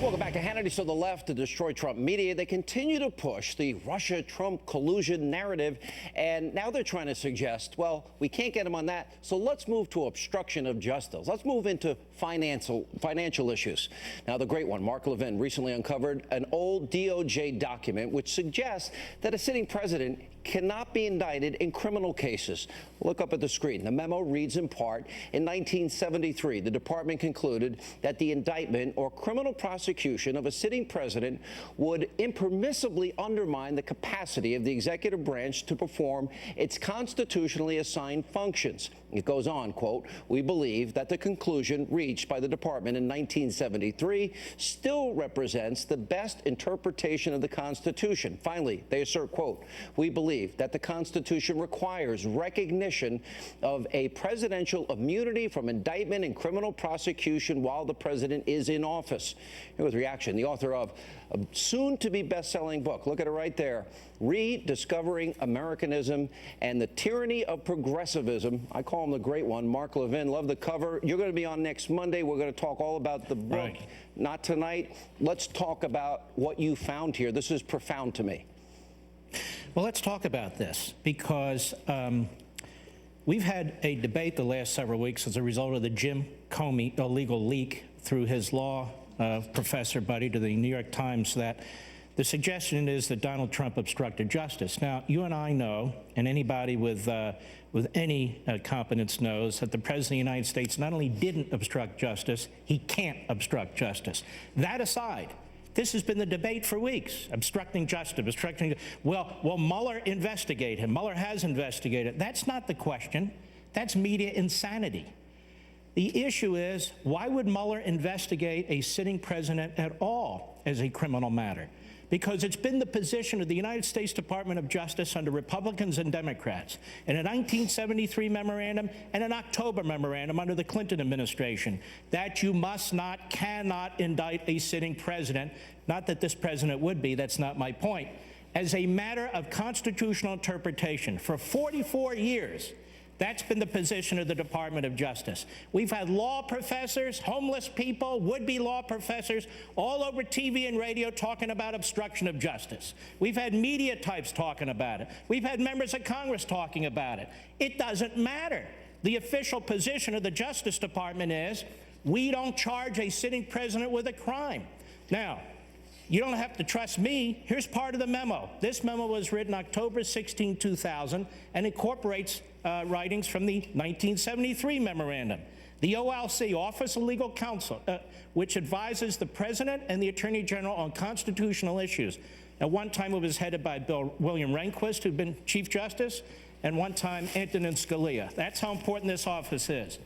Welcome back to Hannity. So the left, to destroy Trump media, they continue to push the Russia-Trump collusion narrative, and now they're trying to suggest, well, we can't get him on that, so let's move to obstruction of justice. Let's move into financial issues. Now, the great one, Mark Levin, recently uncovered an old DOJ document which suggests that a sitting president cannot be indicted in criminal cases. Look up at the screen. The memo reads in part, in 1973, the department concluded that the indictment or criminal prosecution of a sitting president would impermissibly undermine the capacity of the executive branch to perform its constitutionally assigned functions. It goes on, quote, we believe that the conclusion reached by the department in 1973 still represents the best interpretation of the Constitution. Finally, they assert, quote, we believe that the Constitution requires recognition of a presidential immunity from indictment and criminal prosecution while the president is in office. Here was reaction. The author of a soon-to-be best-selling book, look at it right there, Rediscovering Americanism and the Tyranny of Progressivism. I call him the great one, Mark Levin. Love the cover. You're going to be on next Monday. We're going to talk all about the book. Right. Not tonight. Let's talk about what you found here. This is profound to me. Well, let's talk about this, because we've had a debate the last several weeks as a result of the Jim Comey illegal leak through his law professor buddy to the New York Times that the suggestion is that Donald Trump obstructed justice. Now, you and I know, and anybody with any competence knows, that the President of the United States not only didn't obstruct justice, he can't obstruct justice. That aside, this has been the debate for weeks, obstructing justice, Well, will Mueller investigate him? Mueller has investigated. That's not the question. That's media insanity. The issue is, why would Mueller investigate a sitting president at all as a criminal matter? Because it's been the position of the United States Department of Justice under Republicans and Democrats in a 1973 memorandum and an October memorandum under the Clinton administration that you must not, cannot indict a sitting president. Not that this president would be, that's not my point. As a matter of constitutional interpretation, for 44 years, that's been the position of the Department of Justice. We've had law professors, homeless people, would-be law professors all over TV and radio talking about obstruction of justice. We've had media types talking about it. We've had members of Congress talking about it. It doesn't matter. The official position of the Justice Department is, we don't charge a sitting president with a crime. Now, you don't have to trust me. Here's part of the memo. This memo was written October 16, 2000, and incorporates writings from the 1973 memorandum. The OLC, Office of Legal Counsel, which advises the President and the Attorney General on constitutional issues. At one time, it was headed by William Rehnquist, who'd been Chief Justice, and one time, Antonin Scalia. That's how important this office is.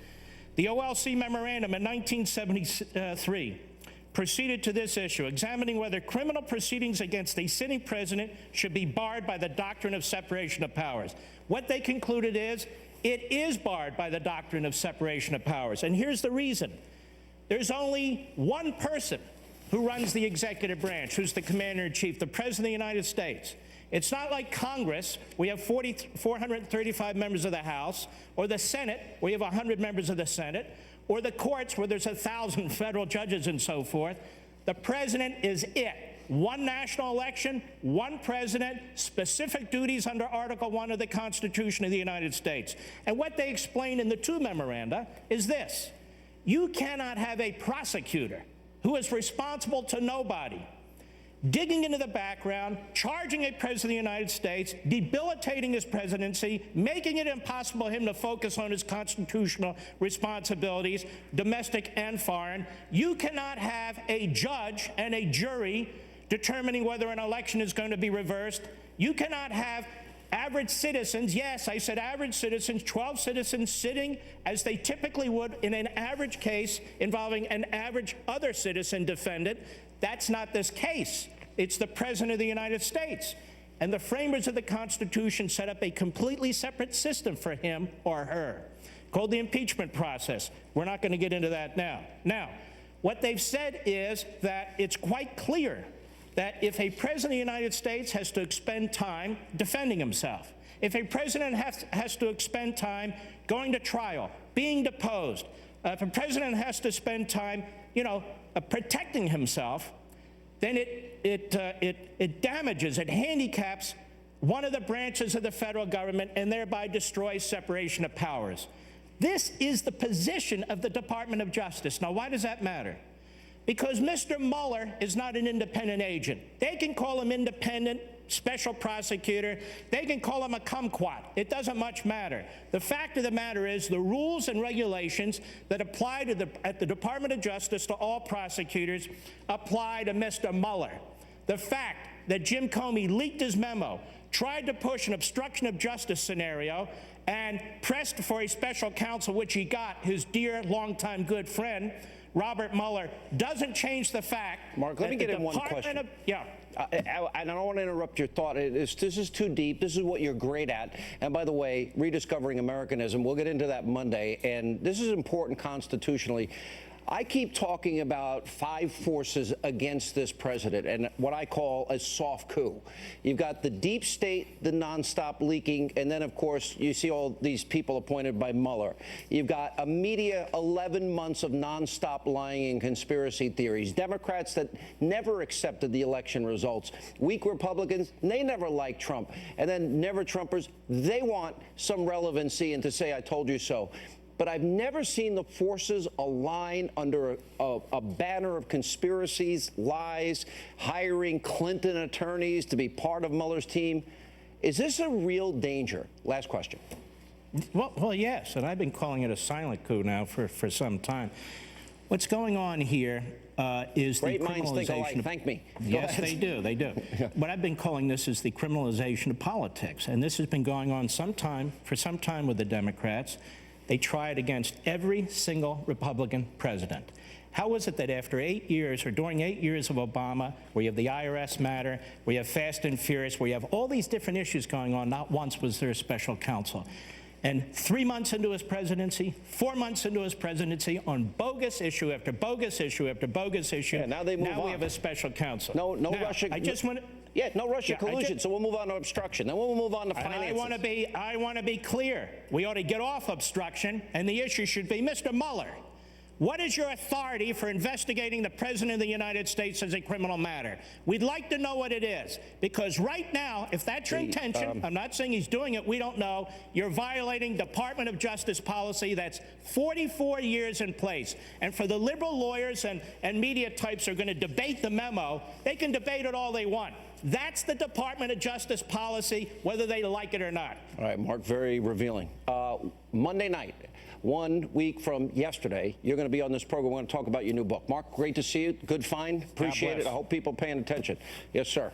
The OLC memorandum in 1973 proceeded to this issue, examining whether criminal proceedings against a sitting president should be barred by the doctrine of separation of powers. What they concluded is, it is barred by the doctrine of separation of powers. And here's the reason. There's only one person who runs the executive branch, who's the commander-in-chief, the President of the United States. It's not like Congress, we have 435 members of the House, or the Senate, we have 100 members of the Senate, or the courts where there's 1,000 federal judges and so forth. The president is it. One national election, one president, specific duties under Article I of the Constitution of the United States. And what they explain in the two memoranda is this. You cannot have a prosecutor who is responsible to nobody, digging into the background, charging a president of the United States, debilitating his presidency, making it impossible for him to focus on his constitutional responsibilities, domestic and foreign. You cannot have a judge and a jury determining whether an election is going to be reversed. You cannot have average citizens, yes, I said average citizens, 12 citizens sitting as they typically would in an average case involving an average other citizen defendant. That's not this case. It's the President of the United States. And the framers of the Constitution set up a completely separate system for him or her, called the impeachment process. We're not going to get into that now. Now, what they've said is that it's quite clear that if a President of the United States has to expend time defending himself, if a president has to expend time going to trial, being deposed, if a president has to spend time protecting himself, then it damages, it handicaps one of the branches of the federal government and thereby destroys separation of powers. This is the position of the Department of Justice. Now, why does that matter? Because Mr. Mueller is not an independent agent. They can call him independent, special prosecutor. They can call him a kumquat. It doesn't much matter. The fact of the matter is the rules and regulations that apply at the Department of Justice to all prosecutors apply to Mr. Mueller. The fact that Jim Comey leaked his memo, tried to push an obstruction of justice scenario, and pressed for a special counsel, which he got, his dear, longtime good friend, Robert Mueller, doesn't change the fact. Mark, let me get in one question. I don't want to interrupt your thought. This is too deep. This is what you're great at. And by the way, rediscovering Americanism, we'll get into that Monday. And this is important constitutionally. I keep talking about 5 forces against this president and what I call a soft coup. You've got the deep state, the nonstop leaking, and then, of course, you see all these people appointed by Mueller. You've got a media 11 months of nonstop lying and conspiracy theories. Democrats that never accepted the election results. Weak Republicans, they never liked Trump. And then never Trumpers, they want some relevancy and to say, I told you so. But I've never seen the forces align under a banner of conspiracies, lies, hiring Clinton attorneys to be part of Mueller's team. Is this a real danger? Last question. Well, yes, and I've been calling it a silent coup now for some time. What's going on here is the criminalization. Great minds think alike. Thank me. Yes, they do. They do. What I've been calling this is the criminalization of politics, and this has been going on for some time with the Democrats. They try it against every single Republican president. How is it that after 8 years, or during 8 years of Obama, where you have the IRS matter, where you have Fast and Furious, where you have all these different issues going on, not once was there a special counsel? And 3 months into his presidency, 4 months into his presidency, on bogus issue after bogus issue after bogus issue, now they move on. We have a special counsel. No Russia. I just want to. Yeah, no Russia collusion, so we'll move on to obstruction. Then we'll move on to finances. I want to be clear. We ought to get off obstruction, and the issue should be, Mr. Mueller, what is your authority for investigating the President of the United States as a criminal matter? We'd like to know what it is, because right now, if that's your intention, I'm not saying he's doing it, we don't know, you're violating Department of Justice policy that's 44 years in place. And for the liberal lawyers and media types who are going to debate the memo, they can debate it all they want. That's the Department of Justice policy, whether they like it or not. All right, Mark, very revealing. Monday night, 1 week from yesterday, you're going to be on this program. We're going to talk about your new book. Mark, great to see you. Good find. Appreciate it. I hope people are paying attention. Yes, sir.